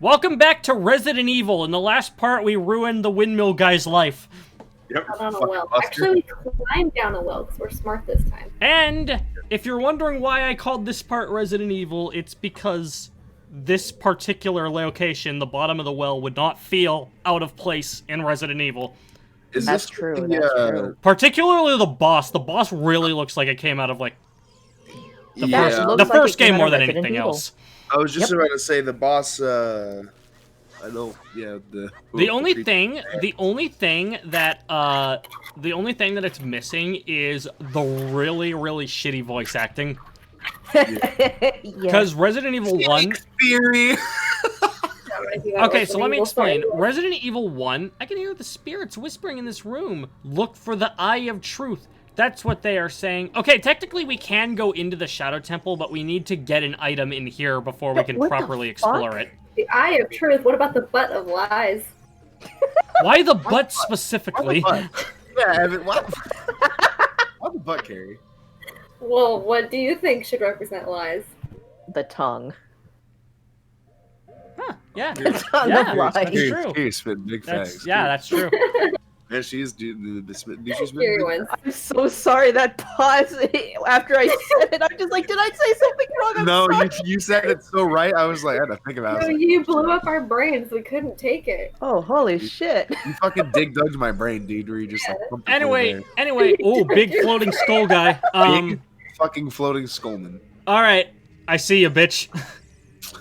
Welcome back to Resident Evil. In the last part, we ruined the windmill guy's life. Yep. Down a well. Actually, we climbed down a well because we're smart this time. And if you're wondering why I called this part Resident Evil, it's because this particular location, the bottom of the well, would not feel out of place in Resident Evil. That's true. Particularly the boss. The boss really looks like it came out of, like, the first game more than anything else. I was just about to say the boss. I know. Yeah. The only thing that it's missing is the really, really shitty voice acting. Because Resident Evil 1. Okay, so let me explain. Resident Evil 1, I can hear the spirits whispering in this room. Look for the Eye of Truth. That's what they are saying. Okay, technically we can go into the Shadow Temple, but we need to get an item in here before we can properly explore it. The Eye of Truth? What about the Butt of Lies? Why the butt specifically? Why the butt? Yeah, Evan, why the butt, Carrie? Well, what do you think should represent lies? The tongue. Huh, yeah. The tongue of lies. That's true. Carrie's spitting big facts. Yeah, that's true. Yeah, she's doing the Carrie wins. I'm so sorry that pause after I said it. I'm just like, did I say something wrong? I'm No, sorry. you said it so right. I was like, I had to think about it. No, you blew up our brains. We couldn't take it. Oh, holy shit. You fucking dig-dug my brain, dude. Where you just like. pumped it Anyway, there. oh, big floating skull guy. Big fucking floating skullman. All right, I see you, bitch.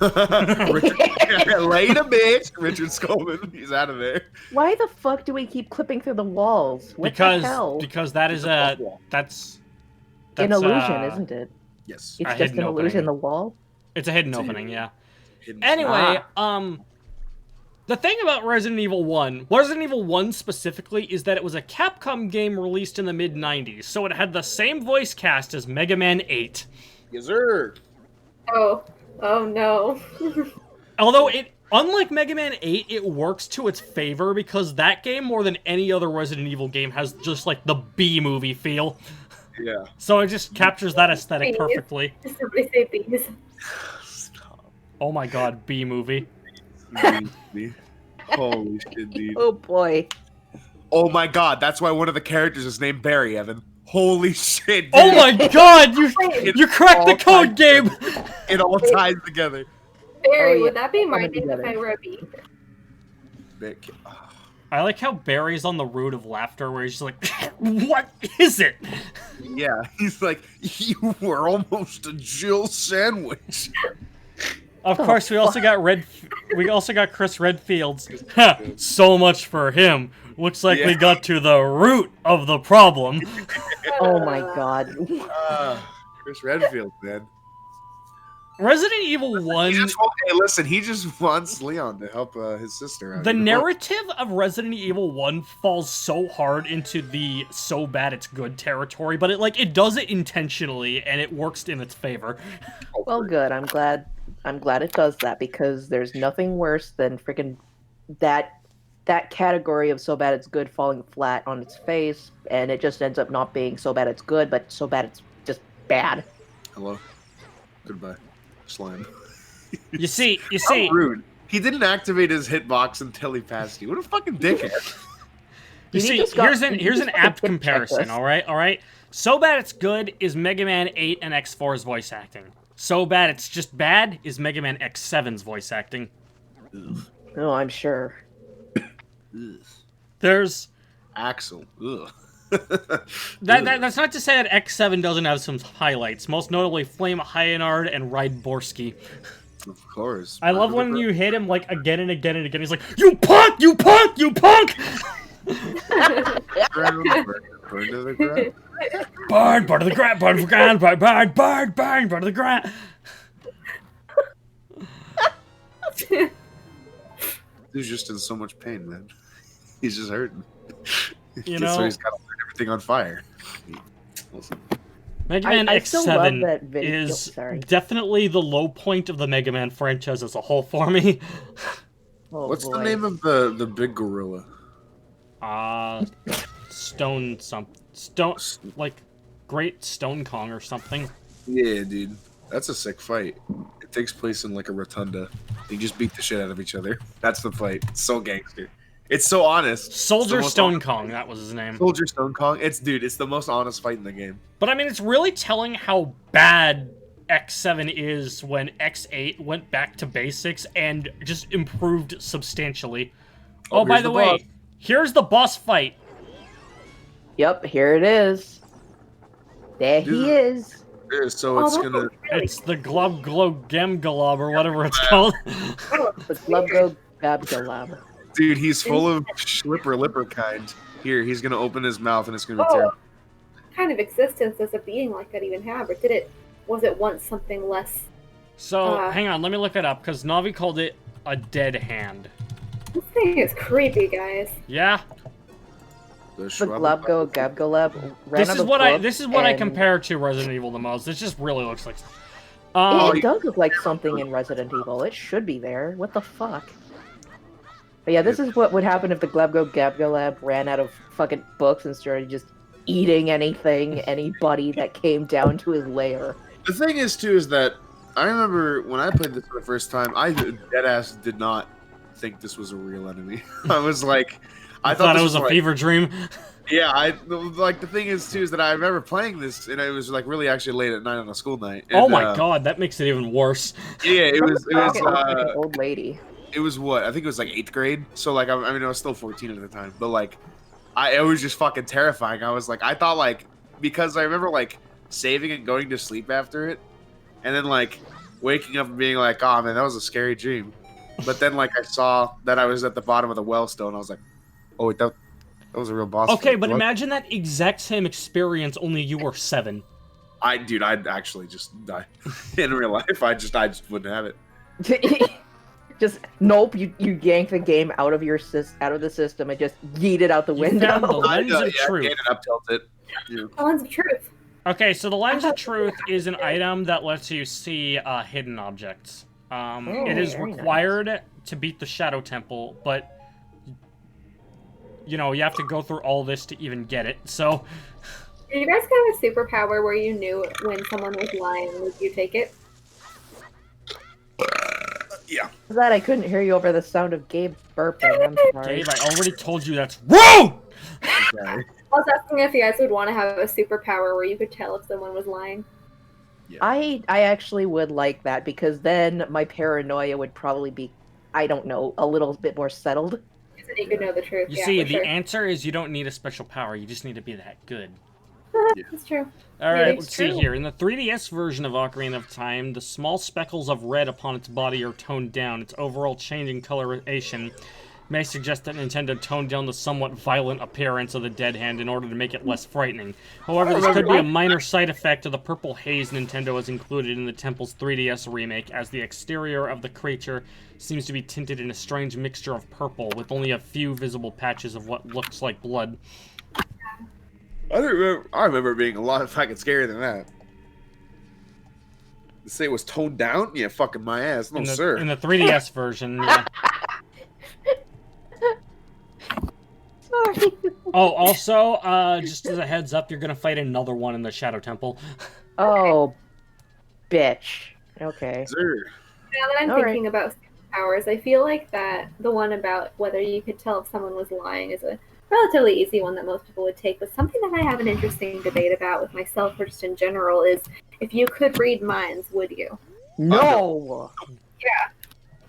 Richard, later, bitch. Richard Skullman. He's out of there. Why the fuck do we keep clipping through the walls? What the hell? Because that is that's an illusion, isn't it? Yes. It's just an illusion, the wall? It's a hidden opening, yeah. Hidden Anyway, the thing about Resident Evil 1 specifically, is that it was a Capcom game released in the mid-90s, so it had the same voice cast as Mega Man 8. Yes, sir. Oh no. Although, unlike Mega Man 8, it works to its favor because that game, more than any other Resident Evil game, has just, like, the B-movie feel. Yeah. So it just captures that aesthetic perfectly. Somebody say bees. Stop. Oh my god, B-movie. Holy shit, dude. Oh boy. Oh my god, that's why one of the characters is named Barry, Evan. Holy shit, dude. Oh my god, you cracked the code, Gabe! It all ties together. Barry, would that be my name if I were a bee? I like how Barry's on the root of laughter, where he's just like, what is it? Yeah, he's like, you were almost a Jill sandwich. Of course, we also got Chris Redfield's. Ha, so much for him. Looks like we got to the root of the problem. Oh my god. Chris Redfield, man. Resident Evil 1... Hey, listen, he just wants Leon to help his sister out. The narrative of Resident Evil 1 falls so hard into the so bad it's good territory, but it does it intentionally, and it works in its favor. Well, good. I'm glad it does that, because there's nothing worse than freaking that category of so bad it's good falling flat on its face, and it just ends up not being so bad it's good, but so bad it's just bad. Hello. Goodbye. Slime. You see. How rude. He didn't activate his hitbox until he passed you. What a fucking dickhead. You see, here's an apt comparison, alright? So bad it's good is Mega Man 8 and X4's voice acting. So bad it's just bad is Mega Man X7's voice acting. Ugh. Oh, I'm sure. Ugh. There's... Axel. Ugh. That's not to say that X7 doesn't have some highlights, most notably Flame Hyenard and Rydborski. Of course. I love when you hit him, like, again and again and again. He's like, you punk! You punk! You punk! Burn to the ground. Burn to the ground, burn to the ground, burn to the ground. He's just in so much pain, man. He's just hurting. You know, so he's got to light everything on fire. Listen. Mega Man X7 is definitely the low point of the Mega Man franchise as a whole for me. Oh, what's the name of the big gorilla? Like Great Stone Kong or something. Yeah, dude, that's a sick fight. It takes place in like a rotunda. They just beat the shit out of each other. That's the fight. It's so gangster. It's so honest. Soldier Stone Kong, that was his name. Soldier Stone Kong. It's the most honest fight in the game. But I mean, it's really telling how bad X7 is when X8 went back to basics and just improved substantially. Oh, by the way, boss. here's the boss fight. Yep, here it is. There he is. So it's gonna. It's the Glub Glob Gem Glob or whatever it's called. The Glubgo Gabgalab. Dude, he's full of schlipper lipper kind. Here, he's gonna open his mouth and it's gonna be Oh, terrible. what kind of existence does a being like that even have? Or was it once something less? So, hang on, let me look it up, because Navi called it a dead hand. This thing is creepy, guys. Yeah? The The shrub- Glubgo Gabgalab ran This out is of what I books, and compare to Resident Evil the most. This just really looks like... It does look like something in Resident Evil. It should be there. What the fuck? But yeah, this is what would happen if the Glubgo Gabgalab ran out of fucking books and started just eating anybody that came down to his lair. The thing is, too, is that I remember when I played this for the first time, I deadass did not think this was a real enemy. I was like, I thought it was a like, fever dream. Yeah, the thing is, too, is that I remember playing this, and it was like really actually late at night on a school night. And, Oh my god, that makes it even worse. Yeah, it was Like an old lady. it was what? I think it was like 8th grade. So like, I mean, I was still 14 at the time, but like, it was just fucking terrifying. I was like, I thought like, because I remember like saving and going to sleep after it, and then like waking up and being like, oh man, that was a scary dream. But then like I saw that I was at the bottom of the well still, and I was like, oh wait, that was a real boss. Okay, fight. but What? imagine that exact same experience, only you were 7. I'd actually just die in real life. I just wouldn't have it. Just nope. You yank the game out of the system and just yeet it out the You window. found the lens of truth. Gain it up tilted. Yeah. The lens of truth. Okay, so the lens of truth is an item that lets you see hidden objects. It is very required to beat the Shadow Temple, but you know, you have to go through all this to even get it. So, Did you guys have a superpower where you knew when someone was lying? Would you take it? Yeah. That I couldn't hear you over the sound of Gabe burping. I'm sorry. Gabe, I already told you that's wrong! Okay. I was asking if you guys would want to have a superpower where you could tell if someone was lying. I actually would like that because then my paranoia would probably be, I don't know, a little bit more settled. So that you could know the truth. You yeah, see, for the sure. answer is you don't need a special power, you just need to be that good. That's true. Alright, Maybe let's it's see true. here. In the 3DS version of Ocarina of Time, the small speckles of red upon its body are toned down. Its overall change in coloration may suggest that Nintendo toned down the somewhat violent appearance of the dead hand in order to make it less frightening. However, this could be a minor side effect of the purple haze Nintendo has included in the Temple's 3DS remake, as the exterior of the creature seems to be tinted in a strange mixture of purple, with only a few visible patches of what looks like blood. I remember it being a lot fucking scarier than that. To say it was toned down? Yeah, fucking my ass. No, sir. In the 3DS version, yeah. Sorry. Oh, also, just as a heads up, you're gonna fight another one in the Shadow Temple. Oh, bitch. Okay. Sir. Now that I'm All thinking about superpowers, I feel like that the one about whether you could tell if someone was lying is a relatively easy one that most people would take. But something that I have an interesting debate about with myself or just in general is if you could read minds, would you? No.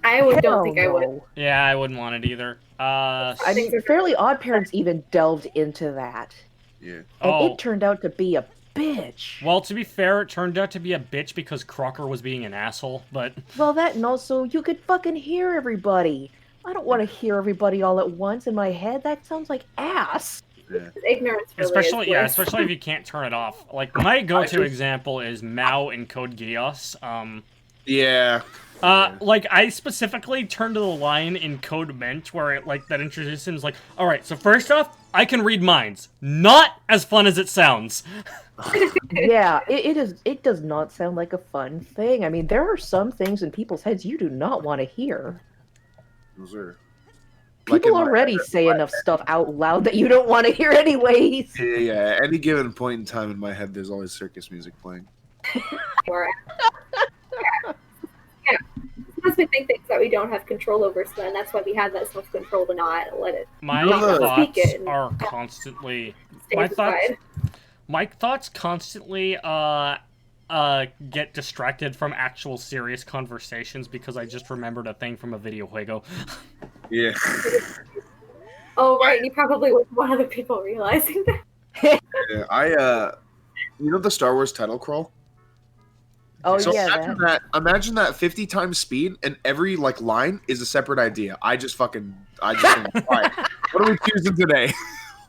I don't think I would. No. Yeah, I wouldn't want it either. I mean, Fairly Odd Parents even delved into that, Yeah. and Oh. it turned out to be a bitch. Well, to be fair, it turned out to be a bitch because Crocker was being an asshole, but... Well, that and also you could fucking hear everybody. I don't want to hear everybody all at once in my head. That sounds like ass. Yeah. Ignorance really Especially, is yeah, worse. especially if you can't turn it off. Like, my go-to just- example is Mao in Code Geass. Yeah. Like, I specifically turned to the line in Code Ment where it, like, that introduces him is like, alright, so first off, I can read minds. Not as fun as it sounds. Yeah, it is. It does not sound like a fun thing. I mean, there are some things in people's heads you do not want to hear. Those are. Like People in my already head, say enough stuff out loud that you don't want to hear anyways. Yeah. At any given point in time in my head, there's always circus music playing. Or- Sometimes we think things that we don't have control over, so then that's why we have that self-control to not let it. My not thoughts speak it and are constantly. stay My thoughts. inside. My thoughts constantly get distracted from actual serious conversations because I just remembered a thing from a video Hojo. Yeah. Oh right, and you probably wouldn't want other people realizing that. Yeah. You know the Star Wars title crawl? Oh So yeah, imagine that 50 times speed, and every like line is a separate idea. I just think, all right, what are we choosing today?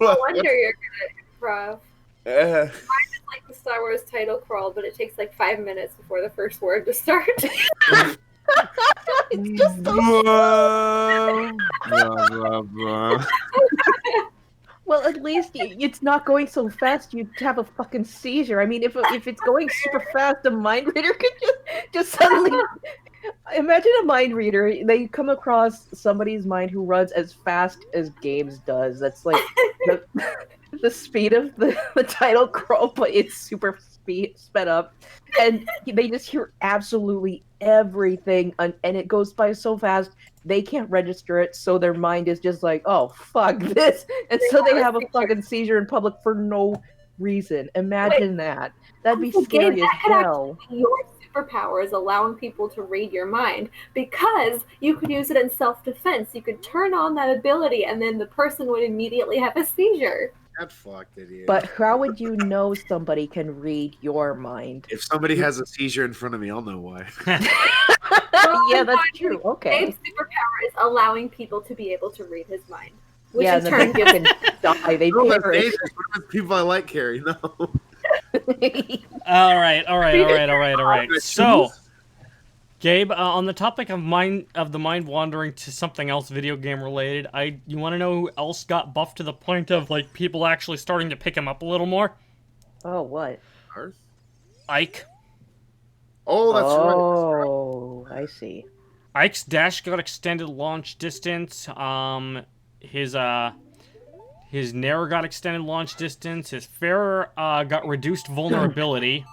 No wonder you're good at improv. Uh, Like the Star Wars title crawl, but it takes like 5 minutes before the first word to start. it's just so. blah, blah, blah. Well, at least it's not going so fast you'd have a fucking seizure. I mean, if it's going super fast, a mind reader could just suddenly. Imagine a mind reader. They come across somebody's mind who runs as fast as Gabe's does. That's like the speed of the title crawl, but it's super sped up. And they just hear absolutely everything, and it goes by so fast, they can't register it, so their mind is just like, oh, fuck this. And so they have a fucking seizure in public for no reason. Imagine that. That'd be scary as hell. Your superpower is allowing people to read your mind, because you could use it in self-defense. You could turn on that ability, and then the person would immediately have a seizure. That fucked idiot. But how would you know somebody can read your mind? If somebody has a seizure in front of me, I'll know why. Yeah, that's true. Okay. Gabe's superpower is allowing people to be able to read his mind, which Yeah, in and turn then they gives fucking die. They No, that's perish. dangerous. What about people I like, Carrie? No. All right. So, Gabe, on the topic of the mind wandering to something else video game related, you want to know who else got buffed to the point of like people actually starting to pick him up a little more? Oh, what? Ike. Oh, that's right. Oh, I see. Ike's dash got extended launch distance. His Nair got extended launch distance. His Fair got reduced vulnerability.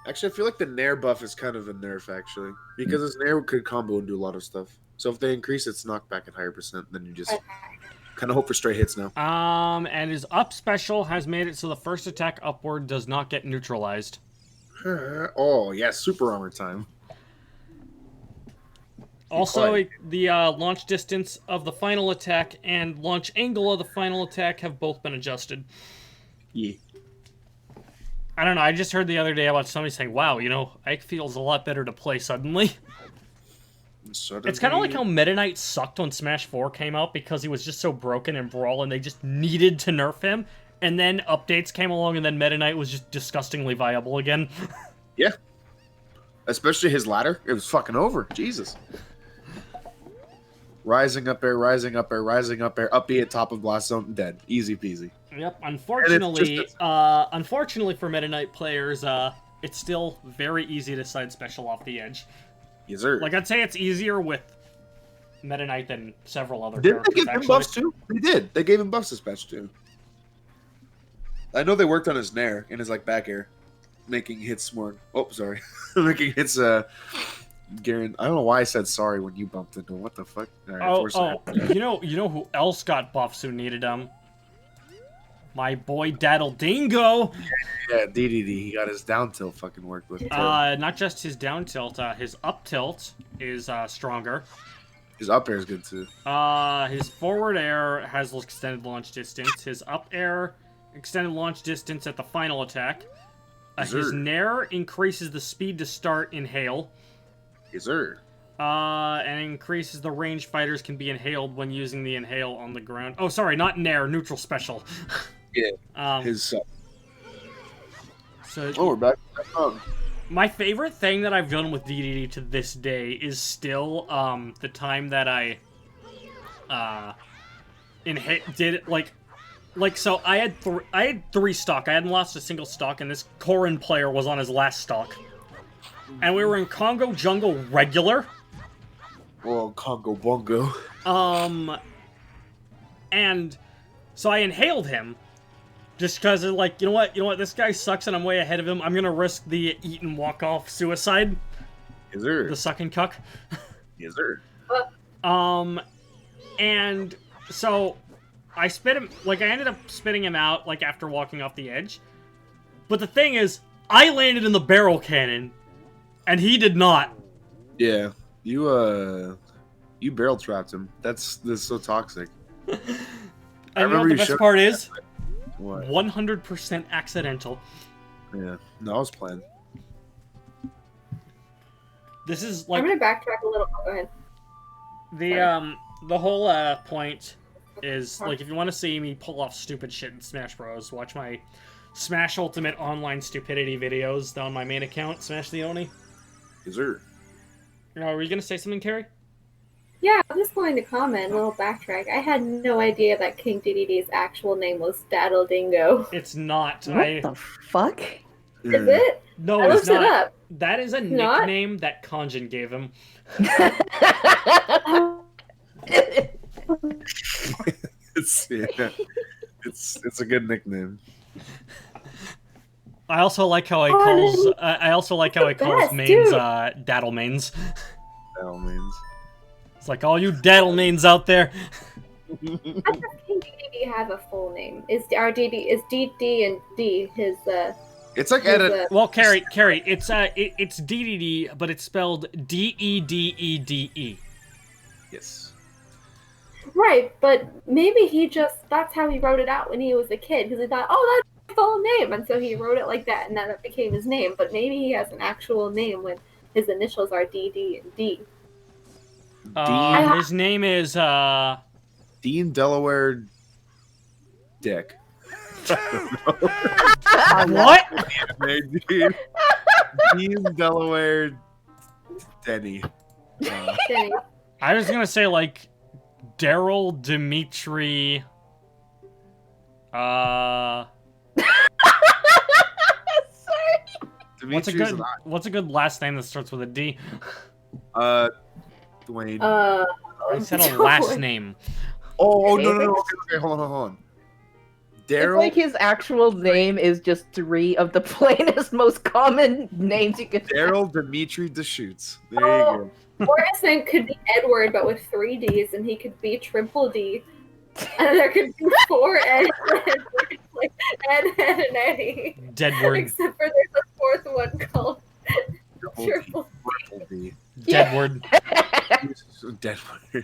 Actually, I feel like the Nair buff is kind of a nerf, actually. Because his Nair could combo and do a lot of stuff. So if they increase its knockback at higher percent, then you just kind of hope for straight hits now. And his up special has made it so the first attack upward does not get neutralized. Oh, yeah, super armor time. Also, the launch distance of the final attack and launch angle of the final attack have both been adjusted. Yeah. I don't know, I just heard the other day about somebody saying, wow, you know, Ike feels a lot better to play suddenly. It's kind of like how Meta Knight sucked when Smash 4 came out because he was just so broken in Brawl and they just needed to nerf him. And then updates came along and then Meta Knight was just disgustingly viable again. Yeah. Especially his ladder. It was fucking over. Jesus. Rising up air, rising up air, rising up air, up B at top of blast zone, dead. Easy peasy. Yep, unfortunately for Meta Knight players, it's still very easy to side special off the edge. Yes, sir. Like, I'd say it's easier with Meta Knight than several other Didn't characters, they give him buffs too? They did. They gave him buffs this patch too. I know they worked on his Nair and his like back air, making hits more. Oh, sorry, making hits. Garen, I don't know why I said sorry when you bumped into him. What the fuck? Right, you know who else got buffs who needed them? My boy Daddle Dingo. Yeah, DDD. He got his down tilt fucking worked with. Not just his down tilt. His up tilt is stronger. His up air is good too. His forward air has extended launch distance. His up air extended launch distance at the final attack. His Nair increases the speed to start inhale. Yes, sir. And increases the range fighters can be inhaled when using the inhale on the ground. Oh, sorry, not Nair, neutral special. Yeah. His. So. Oh, we're back. My favorite thing that I've done with DDD to this day is still the time that I did it like so I had three stock. I hadn't lost a single stock, and this Corrin player was on his last stock. And we were in Congo Jungle regular. Well, Congo Bongo. And so I inhaled him. Just because, like, you know what, this guy sucks and I'm way ahead of him. I'm gonna risk the eat and walk off suicide. Is there? The suck and cuck. Yes, sir. And so I spit him, like, I ended up spitting him out, like, after walking off the edge. But the thing is, I landed in the barrel cannon, and he did not. Yeah, you barrel trapped him. This is so toxic. And you know what the best part is? What? 100% accidental. Yeah, no, I was playing. This is like I'm gonna backtrack a little. Go ahead. the whole point is, like, if you want to see me pull off stupid shit in Smash Bros, watch my Smash Ultimate Online Stupidity videos on my main account, Smash the Oni. Yes, sir. Were you gonna say something, Carrie? Yeah, I'm just going to comment, a little backtrack. I had no idea that King DDD's actual name was Daddle Dingo. It's not. What the fuck? Is it? No, I it's looked not. it up. That is a Not? nickname that Kanjin gave him. It's a good nickname. I also like how he calls. I also like how he calls best, mains dude. daddle mains. That means. It's like all you daddle mains out there. How does King DDD have a full name? Is DD and D his It's like his, edit. Well, Carrie, it's it's DDD, but it's spelled DEDEDE. Yes. right, but maybe that's how he wrote it out when he was a kid, because he thought, oh, that's his full name, and so he wrote it like that, and then that became his name. But maybe he has an actual name when his initials are DD and D. His name is Dean Delaware Dick. what? Dean Delaware Denny. Denny. I was gonna say like Daryl Dimitri. Dimitri's What's a good last name that starts with a D? Dwayne. I said a last name. Oh no. Okay, hold on. It's Daryl. like his actual name is just 3 of the plainest, most common names you could. Daryl Dimitri Deschutes. There you go. Or his name could be Edward, but with 3 D's, and he could be Triple D. And there could be 4 Eds, like Ed, and Eddie. Deadward. Except for there's a 4th one called Triple D. Deadward. Deadwood. D.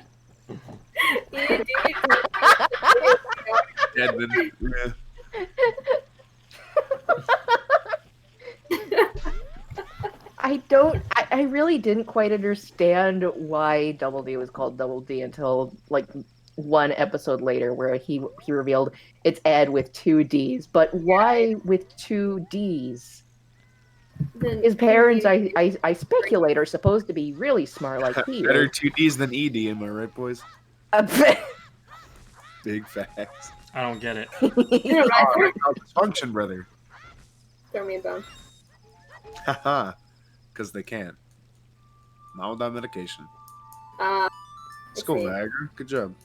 Deadman. Yeah. I really didn't quite understand why Double D was called Double D until like one episode later where he revealed it's Ed with 2 D's. But why with 2 D's? His parents, I speculate, are supposed to be really smart like he Better is. 2 D's than ED, am I right, boys? Big facts. I don't get it. Function, brother. Throw me a bone. Haha. Because they can't. Not without medication. Let's go, see. Viagra. Good job.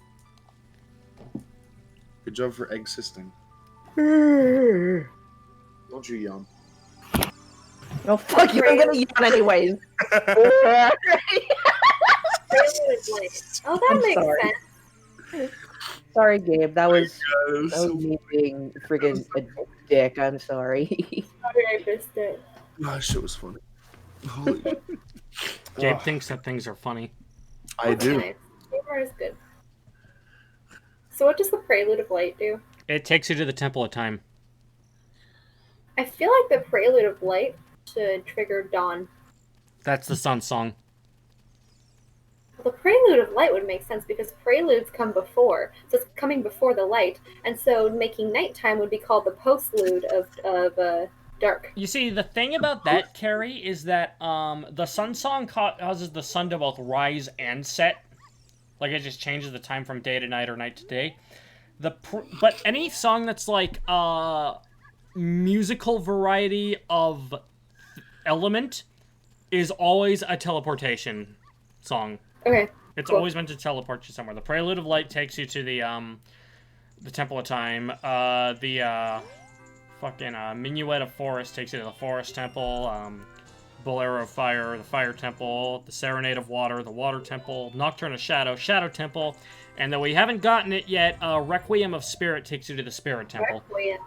Good job for existing. Don't you yawn. Oh, fuck you, I'm gonna yawn anyways. Oh, that I'm makes sorry. sense. Sorry, Gabe, that was so me being friggin' a dick, I'm sorry. Sorry, I missed it. Oh, that shit was funny. Holy shit. Gabe Ugh, thinks that things are funny. I do. Nice. Humor is good. So what does the Prelude of Light do? It takes you to the Temple of Time. I feel like the Prelude of Light should trigger Dawn. That's the Sun Song. Well, the Prelude of Light would make sense because preludes come before, so it's coming before the light, and so making nighttime would be called the postlude of dark. You see, the thing about that, Carrie, is that the Sun Song causes the sun to both rise and set. Like, it just changes the time from day to night or night to day. But any song that's like musical variety of element is always a teleportation song. Okay. It's Cool. always meant to teleport you somewhere. The Prelude of Light takes you to the Temple of Time. The fucking Minuet of Forest takes you to the Forest Temple. Bolero of Fire, the Fire Temple, the Serenade of Water, the Water Temple, Nocturne of Shadow, Shadow Temple, and though we haven't gotten it yet, Requiem of Spirit takes you to the Spirit Temple. Requiem.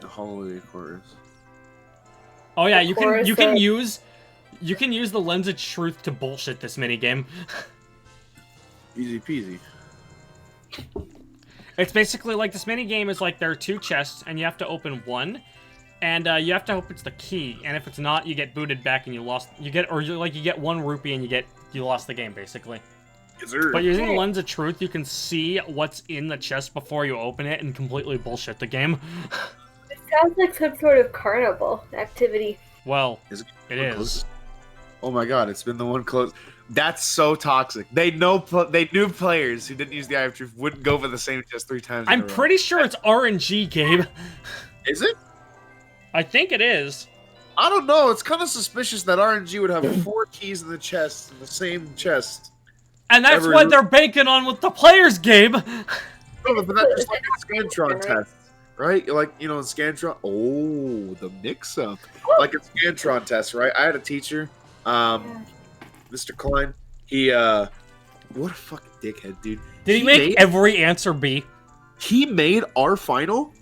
The Holy Chorus. Oh yeah, you can Chorus use the Lens of Truth to bullshit this minigame. Easy peasy. It's basically like this minigame is like there are 2 chests, and you have to open one, and you have to hope it's the key. And if it's not, you get booted back, and you get 1 rupee, and you lost the game basically. Yes, sir. But using the Lens of Truth, you can see what's in the chest before you open it, and completely bullshit the game. It sounds like some sort of carnival activity. Well, Is it is. Oh my god, it's been the one close. That's so toxic. They knew players who didn't use the Eye of Truth wouldn't go for the same chest 3 times. in a I'm row. pretty sure it's RNG, Gabe. Is it? I think it is. I don't know. It's kind of suspicious that RNG would have 4 keys in the chest in the same chest. And that's Ever- what they're banking on with the players, Gabe. No, but that's just like a Scantron test, right? Like, in Scantron. Oh, the mix-up. Like a Scantron test, right? I had a teacher, Mr. Klein. He, what a fucking dickhead, dude. Did he make every answer B? He made our final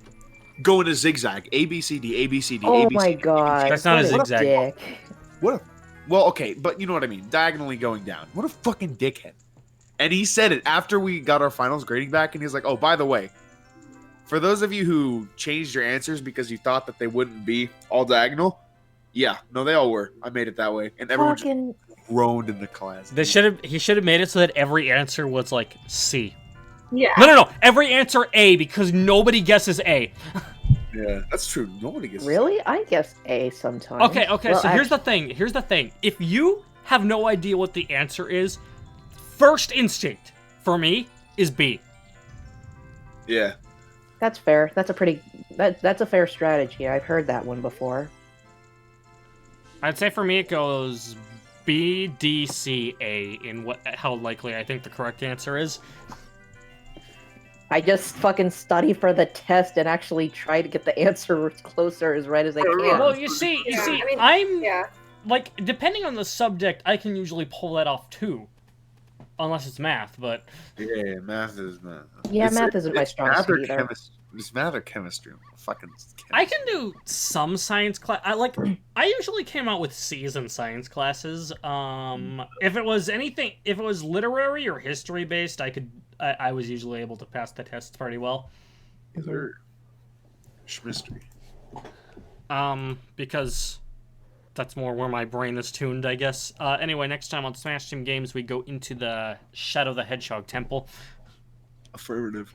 go in a zigzag. A, B, C, D, A, B, C, D, Oh A, B, C, my D. god. That's not a what zigzag. dick. What a... Well, okay, but you know what I mean. Diagonally going down. What a fucking dickhead. And he said it after we got our finals grading back, and he's like, oh, by the way, for those of you who changed your answers because you thought that they wouldn't be all diagonal, yeah, no, they all were. I made it that way. And everyone just Fucking groaned in the class. He should have made it so that every answer was like C. Yeah. No. Every answer A, because nobody guesses A. Yeah, that's true. Nobody gets really? I guess A sometimes. Okay, Well, so here's the thing. If you have no idea what the answer is, first instinct for me is B. Yeah. That's fair. That's a fair strategy. I've heard that one before. I'd say for me it goes B, D, C, A in how likely I think the correct answer is. I just fucking study for the test and actually try to get the answer as closer as right as I can. Well, you see, I mean, like, depending on the subject, I can usually pull that off too. Unless it's math, but... Yeah, math is math. Yeah, math isn't my strong math or suit either. It's math or chemistry. Fucking chemistry. I can do some science class. I usually came out with C's in science classes. If it was literary or history based, I was usually able to pass the tests pretty well. Mystery. Because that's more where my brain is tuned, I guess. Anyway, next time on Smash Team Games, we go into the Shadow the Hedgehog Temple. Affirmative.